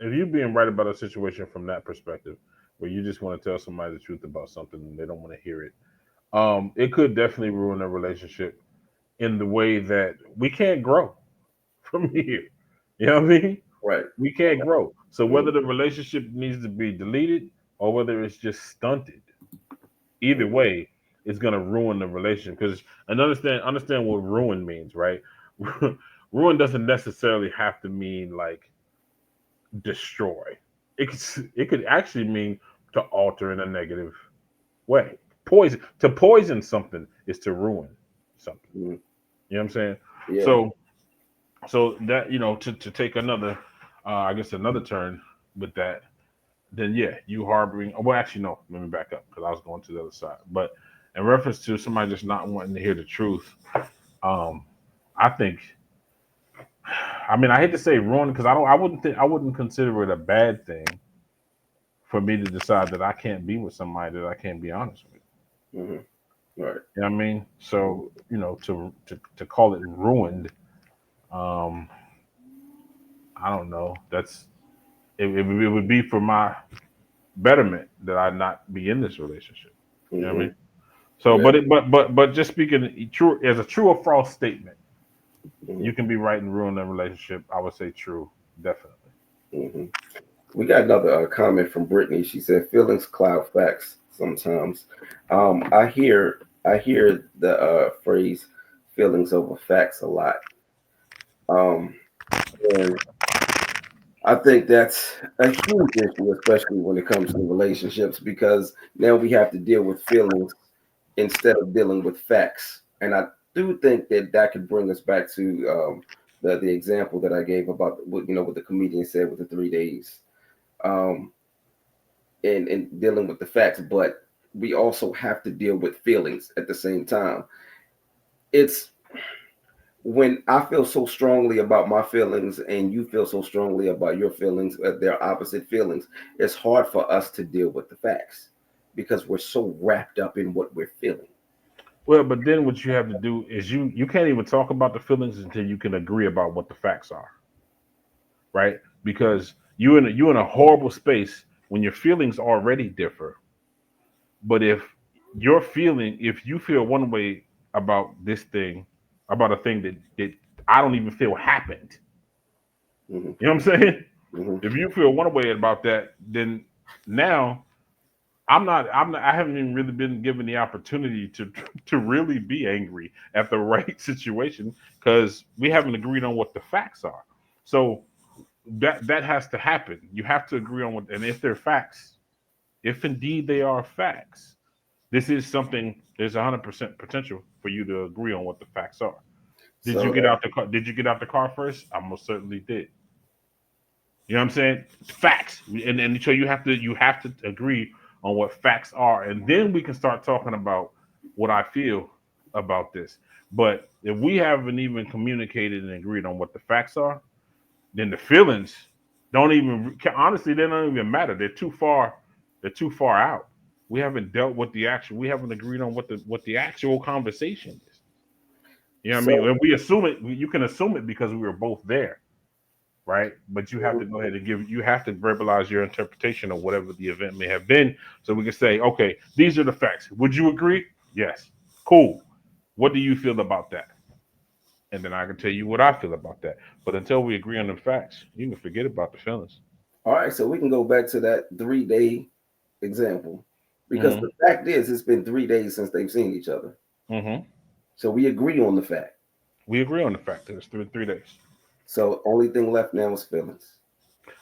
Speaker 1: you being right about a situation from that perspective, where you just want to tell somebody the truth about something and they don't want to hear it, it could definitely ruin a relationship in the way that we can't grow from here. You know what I mean?
Speaker 2: right.
Speaker 1: We can't grow. So
Speaker 2: Mhm,
Speaker 1: whether the relationship needs to be deleted or whether it's just stunted, either
Speaker 2: mhm,
Speaker 1: way, it's gonna ruin the relationship. Because and understand what ruin means, right? Ruin doesn't necessarily have to mean like destroy. It could actually mean to alter in a negative way. Poison something is to ruin something.
Speaker 2: mhm.
Speaker 1: You know what I'm saying?
Speaker 2: Yeah.
Speaker 1: So that to take another I guess another turn with that, then yeah, you harboring. Well, actually, no. Let me back up because I was going to the other side. But in reference to somebody just not wanting to hear the truth, um, I think. I mean, I hate to say ruin because I don't. I wouldn't consider it a bad thing for me to decide that I can't be with somebody that I can't be honest with.
Speaker 2: Hmm. Right.
Speaker 1: You know what I mean? So to call it ruined, um, I don't know. It would be for my betterment that I not be in this relationship. You know what I
Speaker 2: Hmm.
Speaker 1: mean? So,
Speaker 2: Yeah.
Speaker 1: but just speaking true as a true or false statement,
Speaker 2: Hmm.
Speaker 1: you can be right and ruin a relationship. I would say true, definitely.
Speaker 2: Hmm. We got another comment from Brittany. She said, "Feelings cloud facts sometimes." I hear the phrase "feelings over facts" a lot, and I think that's a huge issue, especially when it comes to relationships, because now we have to deal with feelings instead of dealing with facts. And I do think that that could bring us back to the example that I gave about what the comedian said with the 3 days, um, and dealing with the facts. But we also have to deal with feelings at the same time. It's when I feel so strongly about my feelings and you feel so strongly about your feelings, they're opposite feelings. It's hard for us to deal with the facts because we're so wrapped up in what we're feeling.
Speaker 1: Well, but then what you have to do is you can't even talk about the feelings until you can agree about what the facts are, right? Because you in a horrible space when your feelings already differ. But if you feel one way about this thing, about a thing that I don't even feel happened,
Speaker 2: Hmm.
Speaker 1: you know what I'm saying?
Speaker 2: Hmm.
Speaker 1: If you feel one way about that, then now I haven't even really been given the opportunity to really be angry at the right situation because we haven't agreed on what the facts are. So that has to happen. You have to agree on what, and if they're facts, if indeed they are facts, this is something. There's 100% potential for you to agree on what the facts are. Did you
Speaker 2: So
Speaker 1: get out the car? Did you get out the car first? I most certainly did. You know what I'm saying? Facts, and so you have to agree on what facts are, and then we can start talking about what I feel about this. But if we haven't even communicated and agreed on what the facts are, then the feelings don't even honestly they don't even matter. They're too far. They're too far out. We haven't dealt with the actual. We haven't agreed on what the actual conversation is. You know what I mean?
Speaker 2: so
Speaker 1: When we assume it, you can assume it because we were both there, right? But you have
Speaker 2: mhm.
Speaker 1: to go ahead and you have to verbalize your interpretation of whatever the event may have been, so we can say, okay, these are the facts. Would you agree? Yes. Cool. What do you feel about that? And then I can tell you what I feel about that. But until we agree on the facts, you can forget about the feelings.
Speaker 2: All right, so we can go back to that 3 day example. Because the fact is, it's been 3 days since they've seen each other.
Speaker 1: Mm-hmm.
Speaker 2: So we agree on the fact.
Speaker 1: We agree on the fact that it's 3 days.
Speaker 2: So only thing left now is feelings.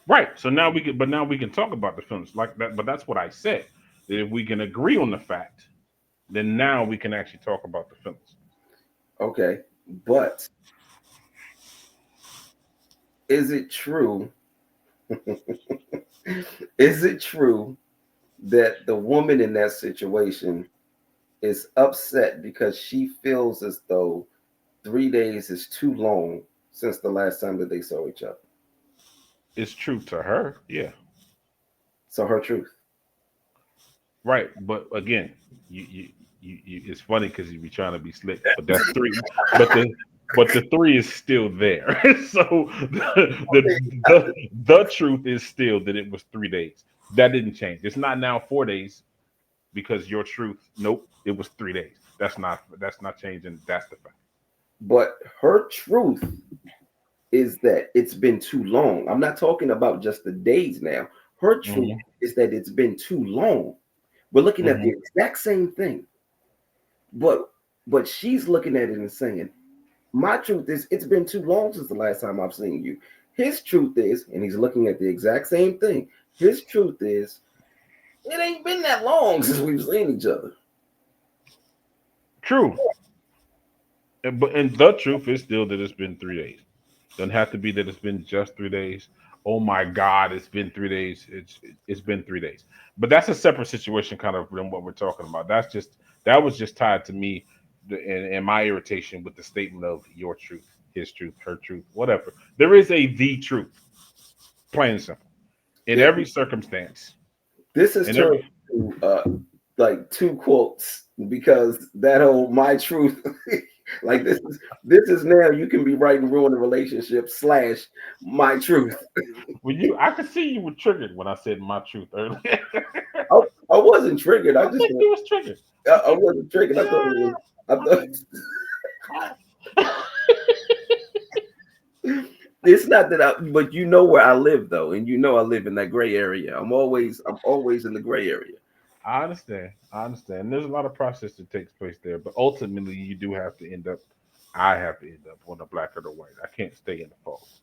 Speaker 1: Right. So now we can, but now we can talk about the feelings like that. But that's what I said. That if we can agree on the fact, then now we can actually talk about the feelings.
Speaker 2: Okay. But is it true? Is it true that the woman in that situation is upset because she feels as though 3 days is too long since the last time that they saw each other?
Speaker 1: It's true to her, yeah.
Speaker 2: So her truth.
Speaker 1: Right. But again, it's funny because you be trying to be slick, but that's three. But the three is still there. So the truth is still that it was 3 days. That didn't change. It's not now 4 days because your truth. Nope, it was 3 days. That's not changing. That's the fact.
Speaker 2: But her truth is that it's been too long. I'm not talking about just the days now. Her truth
Speaker 1: Hmm.
Speaker 2: is that it's been too long. We're looking at the
Speaker 1: Hmm.
Speaker 2: exact same thing, but she's looking at it and saying, "My truth is it's been too long since the last time I've seen you." His truth is, and he's looking at the exact same thing. His truth is, it ain't been that long since we've seen each other.
Speaker 1: True. But the truth is still that it's been 3 days. Doesn't have to be that it's been just 3 days. Oh my God, it's been 3 days. It's been 3 days. But that's a separate situation, kind of than what we're talking about. That was just tied to me and my irritation with the statement of your truth, his truth, her truth, whatever. There is a the truth, plain and simple, in
Speaker 2: It,
Speaker 1: every circumstance,
Speaker 2: this has
Speaker 1: in
Speaker 2: turned
Speaker 1: every.
Speaker 2: to like two quotes because that whole "my truth," like this is now you can be right and ruin a relationship slash my truth.
Speaker 1: When I could see you were triggered when I said my truth earlier.
Speaker 2: I, I wasn't triggered. I
Speaker 1: I
Speaker 2: just
Speaker 1: think you was triggered.
Speaker 2: I wasn't triggered. I thought it was. I thought it's not that I, but you know where I live though, and you know I live in that gray area. I'm always in the gray area.
Speaker 1: I understand. I understand. There's a lot of process that takes place there, but ultimately, you do have to end up. I have to end up on the black or the white. I can't stay in the false.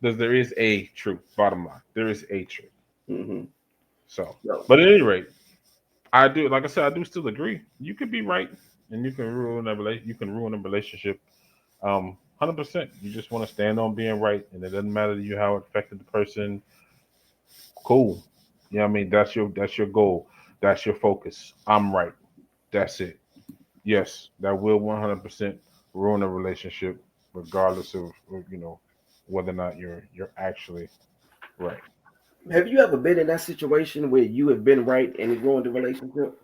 Speaker 1: There is a truth. Bottom line, there is a truth.
Speaker 2: Hmm.
Speaker 1: So,
Speaker 2: So
Speaker 1: but at any rate, I do. Like I said, I do still agree. You can be right, and you can ruin a You can ruin a relationship. 100%. You just want to stand on being right, and it doesn't matter to you how it affected the person. Cool. You know what I mean? That's your goal. That's your focus. I'm right. That's it. Yes, that will 100% ruin a relationship, regardless of whether or not you're actually right.
Speaker 2: have you ever been in that situation where you have been right and it ruined the relationship?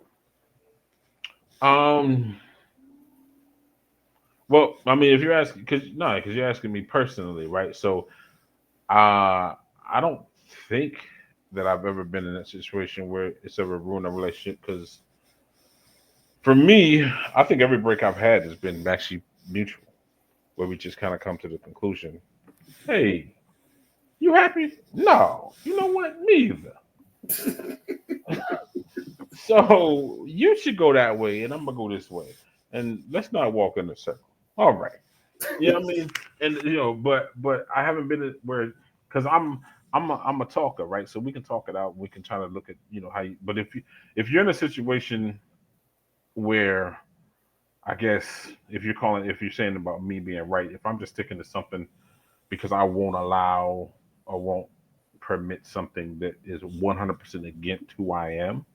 Speaker 1: Um. Well, I mean, if you're asking, because you're asking me personally, right? So, I don't think that I've ever been in that situation where it's ever ruined a relationship. Because for me, I think every break I've had has been actually mutual, where we just kind of come to the conclusion, hey, you happy? No. You know what? Me either. So you should go that way, and I'm gonna go this way, and let's not walk in a circle. All right. Yeah, I mean, and but I haven't been where because I'm a talker, right? So we can talk it out. We can try to look at how you. But if you're in a situation where I guess if you're saying about me being right, if I'm just sticking to something because I won't allow or won't permit something that is 100% against who I am,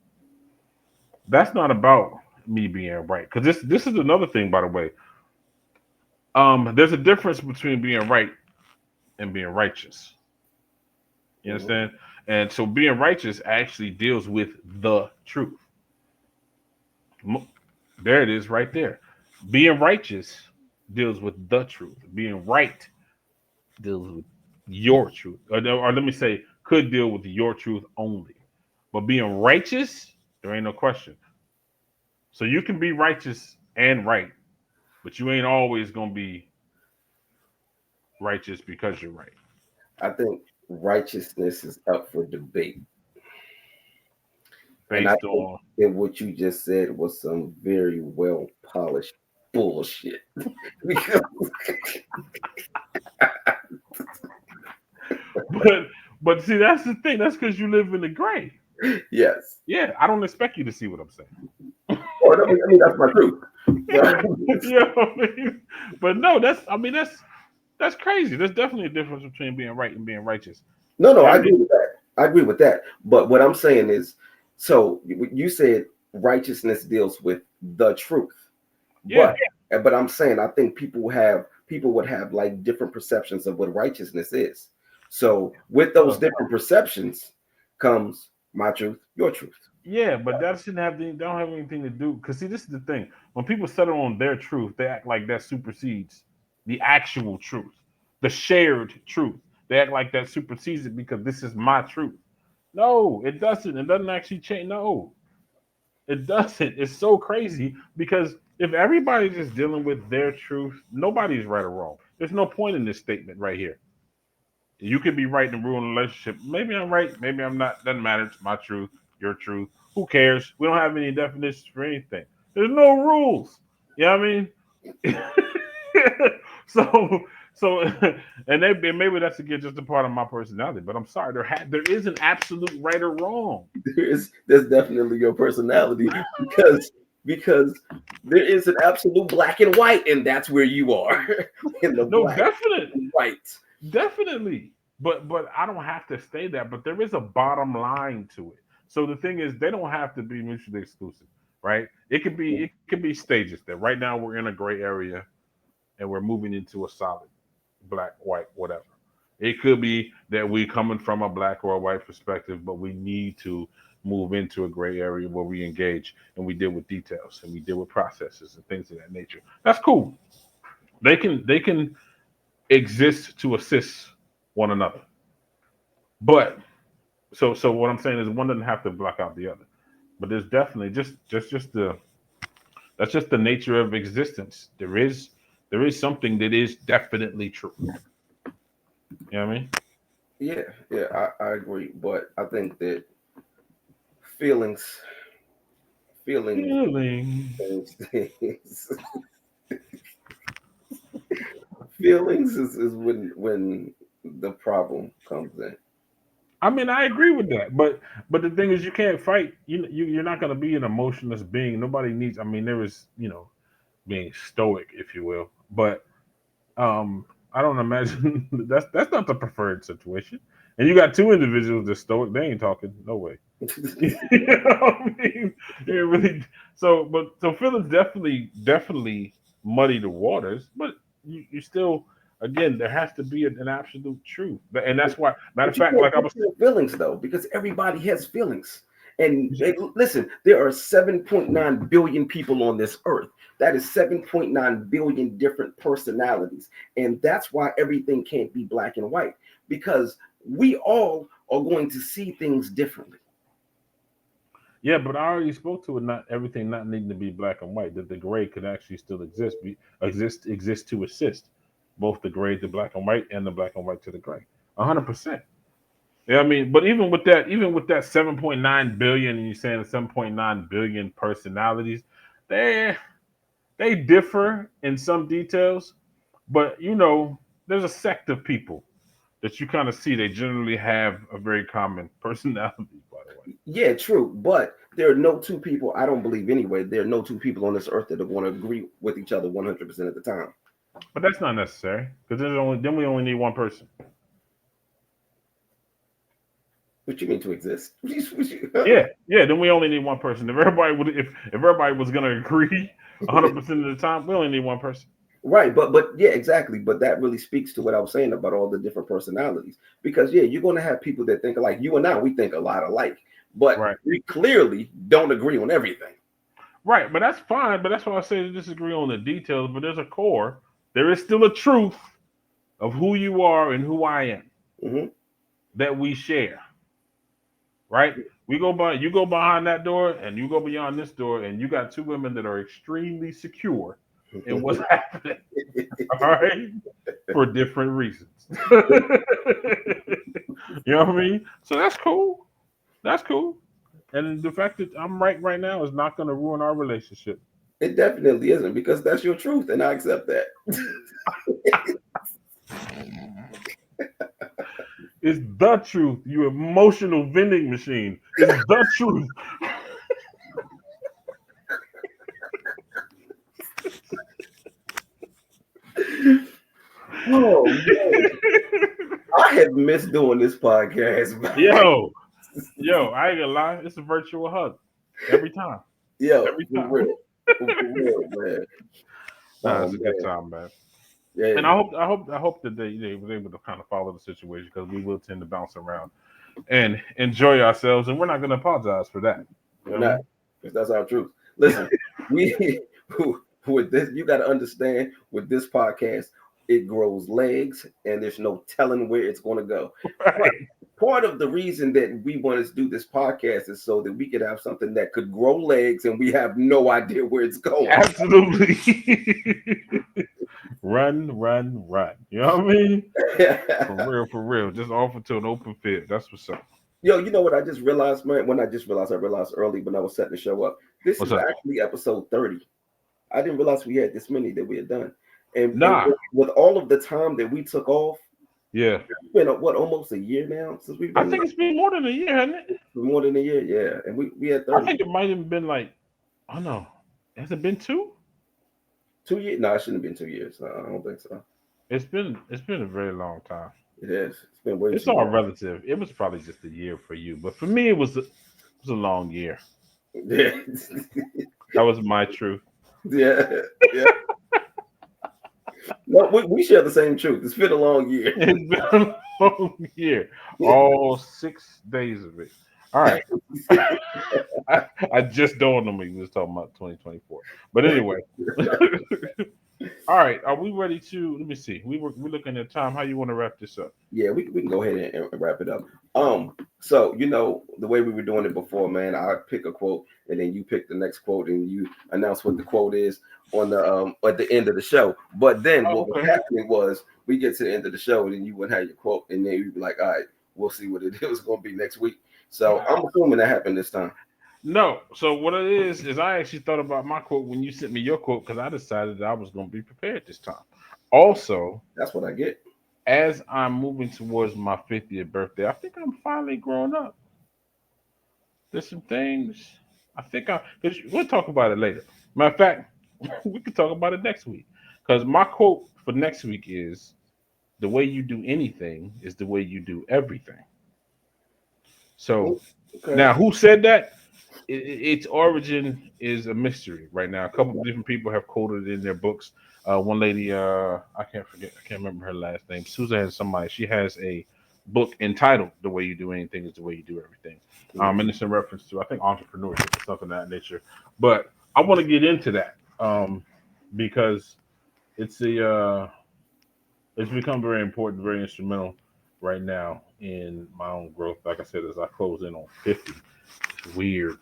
Speaker 1: that's not about me being right. Because this is another thing, by the way. There's a difference between being right and being righteous. You
Speaker 2: Mhm.
Speaker 1: understand? And so being righteous actually deals with the truth. There it is, right there. Being righteous deals with the truth. Being right deals with your truth, or let me say, could deal with your truth only. But being righteous, there ain't no question. So you can be righteous and right, but you ain't always gonna be righteous because you're right.
Speaker 2: I think righteousness is up for debate. And I
Speaker 1: based
Speaker 2: think
Speaker 1: on.
Speaker 2: that what you just said was some very well polished bullshit. Because
Speaker 1: But see, that's the thing. That's because you live in the gray.
Speaker 2: yes,
Speaker 1: Yeah, I don't expect you to see what I'm saying.
Speaker 2: or I mean that's my truth. But
Speaker 1: You know what I mean? But no, that's I mean that's crazy. There's definitely a difference between being right and being righteous.
Speaker 2: no,
Speaker 1: You know
Speaker 2: I
Speaker 1: what I
Speaker 2: agree
Speaker 1: mean?
Speaker 2: with that. I agree with that. But what I'm saying is, so you said righteousness deals with the truth,
Speaker 1: Yeah.
Speaker 2: but I'm saying I think people would have like different perceptions of what righteousness is. So with those
Speaker 1: Well,
Speaker 2: different perceptions comes my truth, your truth.
Speaker 1: yeah, but that shouldn't have they don't have anything to do. Because see, this is the thing. When people settle on their truth, they act like that supersedes the actual truth, the shared truth. They act like that supersedes it because this is my truth. No, it doesn't. It doesn't actually change. No, it doesn't. It's so crazy because if everybody's just dealing with their truth, nobody's right or wrong. There's no point in this statement right here. You could be right and ruin a relationship. Maybe I'm right, maybe I'm not. Doesn't matter. It's my truth, your truth. Who cares? We don't have any definitions for anything. There's no rules. You know what I mean? so so and maybe that's again just a part of my personality. But I'm sorry, there is an absolute right or wrong.
Speaker 2: There's definitely your personality because there is an absolute black and white, and that's where you are in the
Speaker 1: No,
Speaker 2: black
Speaker 1: definite,
Speaker 2: and white.
Speaker 1: definitely. But I don't have to stay that. But there is a bottom line to it. So the thing is, they don't have to be mutually exclusive, right? It could be stages. That right now we're in a gray area and we're moving into a solid black, white, whatever. It could be that we coming from a black or a white perspective, but we need to move into a gray area where we engage and we deal with details and we deal with processes and things of that nature. That's cool. They can exist to assist one another. But so what I'm saying is one doesn't have to block out the other. But there's definitely just the that's just the nature of existence. There is something that is definitely true. You know what I mean?
Speaker 2: Yeah, yeah, I agree. But I think that feelings, feeling
Speaker 1: Feelings.
Speaker 2: things, feelings is when the problem comes in.
Speaker 1: I mean, I agree with that, but the thing is, you can't fight. You're not going to be an emotionless being. Nobody needs. I mean, there is being stoic, if you will, but I don't imagine that's not the preferred situation. And you got two individuals that stoic. They ain't talking. No way. You know what I mean? It really. So feelings definitely muddy the waters, but you still again there has to be an absolute truth, and that's why. Matter of
Speaker 2: But you
Speaker 1: fact,
Speaker 2: can't
Speaker 1: like I
Speaker 2: put
Speaker 1: was.
Speaker 2: your feelings though, because everybody has feelings. And listen, there are 7.9 billion people on this earth. That is 7.9 billion different personalities. And that's why everything can't be black and white, because we all are going to see things differently.
Speaker 1: Yeah, but I already spoke to it. Not everything not needing to be black and white. That the gray could actually still exist to assist both the gray to black and white and the black and white to the gray. 100%. Yeah, I mean, but even with that 7.9 billion, and you're saying 7.9 billion personalities, they they differ in some details. But there's a sect of people that you kind of see. They generally have a very common personality. By the way.
Speaker 2: Yeah, true. But there are no two people, I don't believe anyway, there are no two people on this earth that are going to agree with each other 100% of the time.
Speaker 1: But that's not necessary because then we only need one person.
Speaker 2: What you mean to exist?
Speaker 1: Yeah, yeah. Then we only need one person. If everybody was gonna agree 100% of the time, we only need one person.
Speaker 2: Right, but yeah, exactly. But that really speaks to what I was saying about all the different personalities. Because yeah, you're going to have people that think alike. You and I, we think a lot alike, but
Speaker 1: Right,
Speaker 2: we clearly don't agree on everything.
Speaker 1: right. But that's fine. But that's why I say to disagree on the details. But there's a core. There is still a truth of who you are and who I am
Speaker 2: Hmm.
Speaker 1: that we share. Right. You go behind that door, and you go beyond this door, and you got two women that are extremely secure in what's happening. All right. For different reasons. You know what I mean? So that's cool. That's cool. And the fact that I'm right now is not going to ruin our relationship.
Speaker 2: It definitely isn't because that's your truth, and I accept that.
Speaker 1: It's the truth, you emotional vending machine. It's the truth.
Speaker 2: Oh man, I have missed doing this podcast.
Speaker 1: yo, yo, I ain't gonna lie. It's a virtual hug every time.
Speaker 2: Yo,
Speaker 1: Every
Speaker 2: for
Speaker 1: time.
Speaker 2: real, for real, man.
Speaker 1: Nah,
Speaker 2: Oh
Speaker 1: it's a good
Speaker 2: man,
Speaker 1: time, man.
Speaker 2: yeah,
Speaker 1: And I hope that they was able to kind of follow the situation because we will tend to bounce around and enjoy ourselves, and we're not gonna apologize for that. You
Speaker 2: we're
Speaker 1: know what I
Speaker 2: not
Speaker 1: mean?
Speaker 2: because that's our truth. Listen, we with this, you got to understand with this podcast, it grows legs, and there's no telling where it's going to go. Part
Speaker 1: Right.
Speaker 2: part of the reason that we want to do this podcast is so that we could have something that could grow legs, and we have no idea where it's going.
Speaker 1: Absolutely. Run, run, run. You know what I mean? For real, for real. Just off into an open field. That's what's up.
Speaker 2: Yo, you know what I just realized, man? When I realized early when I was setting the show up. This
Speaker 1: What's
Speaker 2: is
Speaker 1: up?
Speaker 2: actually episode 30. I didn't realize we had this many that we had done. And
Speaker 1: Nah.
Speaker 2: with all of the time that we took off,
Speaker 1: Yeah.
Speaker 2: it's been what almost a year now since we've
Speaker 1: I
Speaker 2: done this?
Speaker 1: think it's been more than a year, hasn't it?
Speaker 2: More than a year, yeah. And we had
Speaker 1: I
Speaker 2: 30.
Speaker 1: think it might have been like, I don't know. Has it been two?
Speaker 2: 2 years. No, it shouldn't have been 2 years. I don't think so.
Speaker 1: It's been a very long time.
Speaker 2: It has. It's been way
Speaker 1: It's
Speaker 2: too
Speaker 1: all
Speaker 2: long.
Speaker 1: relative. It was probably just a year for you, but for me, it was a long year.
Speaker 2: Yeah.
Speaker 1: That was my truth.
Speaker 2: Yeah. Yeah. No, we share the same truth. It's been a long year.
Speaker 1: It's been a long year. All 6 days of it. All right. I just dawned on me we was talking about 2024. But anyway. All right. Are we ready to let me see. We're looking at time. How you want to wrap this up?
Speaker 2: Yeah, we can go ahead and wrap it up. So the way we were doing it before, man, I pick a quote and then you pick the next quote and you announce what the quote is on the at the end of the show. But then
Speaker 1: Oh,
Speaker 2: what was
Speaker 1: okay.
Speaker 2: happening was we get to the end of the show and then you wouldn't have your quote and then you'd be like, all right, we'll see what it is going to be next week. So I'm assuming that happened this time.
Speaker 1: No. So what it is I actually thought about my quote when you sent me your quote because I decided that I was going to be prepared this time. Also,
Speaker 2: That's what I get.
Speaker 1: as I'm moving towards my 50th birthday, I think I'm finally grown up. There's some things I think because we'll talk about it later. Matter of fact, we can talk about it next week. Because my quote for next week is the way you do anything is the way you do everything. So
Speaker 2: Okay.
Speaker 1: now, who said that? Its origin is a mystery right now. A couple of different people have quoted it in their books. One lady, I can't remember her last name. Suzanne, somebody. She has a book entitled "The Way You Do Anything Is the Way You Do Everything," and it's in reference to I think entrepreneurship or something of that nature. But I want to get into that because it's a it's become very important, very instrumental right now in my own growth. Like I said, as I close in on 50, it's weird.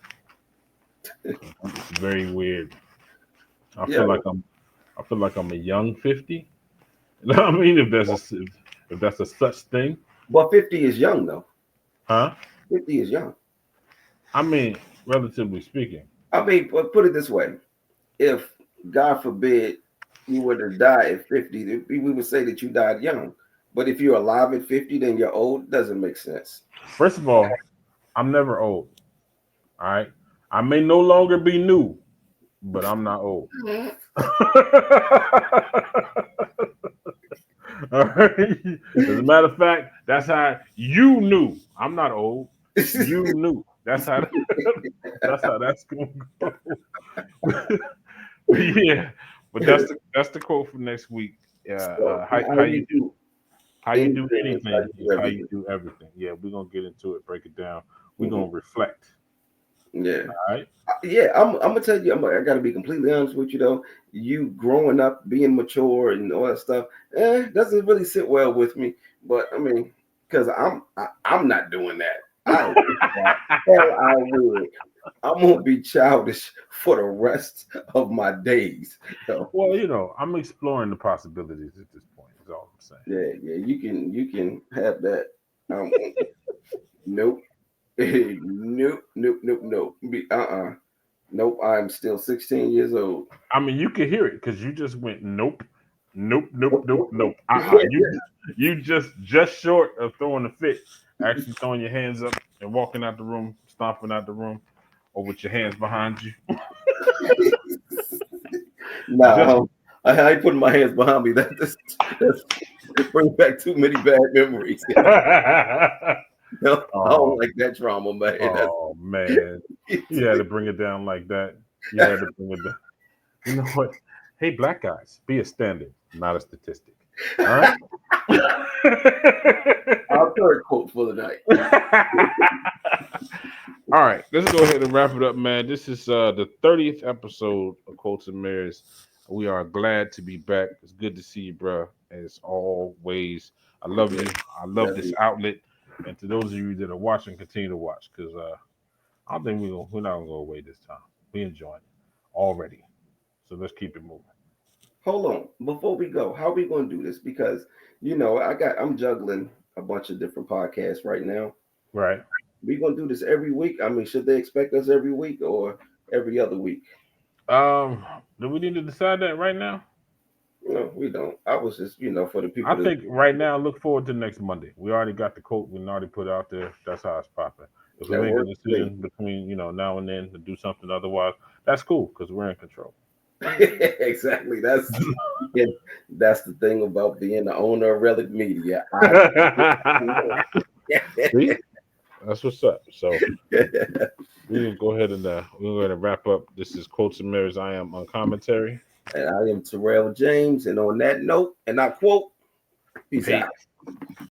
Speaker 1: It's very weird. I
Speaker 2: Yeah.
Speaker 1: feel like I'm a young 50. You know what I mean? If that's a such thing,
Speaker 2: But 50 is young though.
Speaker 1: huh?
Speaker 2: 50 is young.
Speaker 1: I mean, relatively speaking.
Speaker 2: I mean, put it this way. If God forbid you were to die at 50, we would say that you died young. But if you're alive at 50, then you're old. Doesn't make sense.
Speaker 1: First of all, I'm never old. All right. I may no longer be new, but I'm not old. All right. As a matter of fact, that's how you knew. I'm not old. You knew. That's how that's gonna go. But yeah, but that's the quote for next week.
Speaker 2: So
Speaker 1: How you do how you do
Speaker 2: anything is how
Speaker 1: anything
Speaker 2: you
Speaker 1: is
Speaker 2: do
Speaker 1: how you
Speaker 2: everything.
Speaker 1: do everything. Yeah, we're gonna get into it, break it down. We're
Speaker 2: Mhm.
Speaker 1: gonna reflect.
Speaker 2: Yeah.
Speaker 1: All right.
Speaker 2: Yeah, I'm gonna tell you, I gotta be completely honest with you though. You growing up, being mature, and all that stuff, doesn't really sit well with me. But I mean, because I'm not doing that. I wish that hell I would. I'm gonna be childish for the rest of my days. So,
Speaker 1: Well, I'm exploring the possibilities at this point. Is all I'm
Speaker 2: yeah, yeah, you can have that. Um, nope. Nope, nope, nope, nope. Nope, I'm still 16 years old.
Speaker 1: I mean, you could hear it because you just went nope, nope, nope,
Speaker 2: Nope,
Speaker 1: nope,
Speaker 2: nope,
Speaker 1: nope.
Speaker 2: nope.
Speaker 1: You just short of throwing a fit, actually throwing your hands up and walking out the room, stomping out the room, or with your hands behind you. Just
Speaker 2: Nah, I ain't putting my hands behind me. That's bring back too many bad memories. No, I don't
Speaker 1: oh,
Speaker 2: like that trauma, man.
Speaker 1: oh man, you had to bring it down like that. You had to bring it down. You know what? Hey, black guys, be a standard, not a statistic. All right.
Speaker 2: Our third quote for the night.
Speaker 1: All right, let's go ahead and wrap it up, man. This is the 30th episode of Quotes and Mirrors. We are glad to be back. It's good to see you, bro. As always, I love
Speaker 2: Yeah,
Speaker 1: you. I love this
Speaker 2: definitely.
Speaker 1: outlet. And to those of you that are watching, continue to watch because I don't think we're not gonna go away this time. We enjoying it already. So let's keep it moving.
Speaker 2: Hold on. Before we go, how are we going to do this? Because I'm juggling a bunch of different podcasts right now.
Speaker 1: Right.
Speaker 2: We going to do this every week. I mean, should they expect us every week or every other week?
Speaker 1: Um, do we need to decide that right now?
Speaker 2: No, we don't. I was just, for the
Speaker 1: I
Speaker 2: people that.
Speaker 1: think right now, look forward to next Monday. We already got the quote. We already put out there. That's how it's popping. If we
Speaker 2: That
Speaker 1: make a
Speaker 2: works for me.
Speaker 1: decision between now and then to do something otherwise, that's cool because we're in control.
Speaker 2: Exactly. Yeah, that's the thing about being the owner of Relic Media. I
Speaker 1: See, that's what's up. So we will go ahead and we're going to wrap up. This is quotes and mirrors. I am on commentary.
Speaker 2: and I am Tyrell James, and on that note, and I quote, peace out.
Speaker 1: Peace.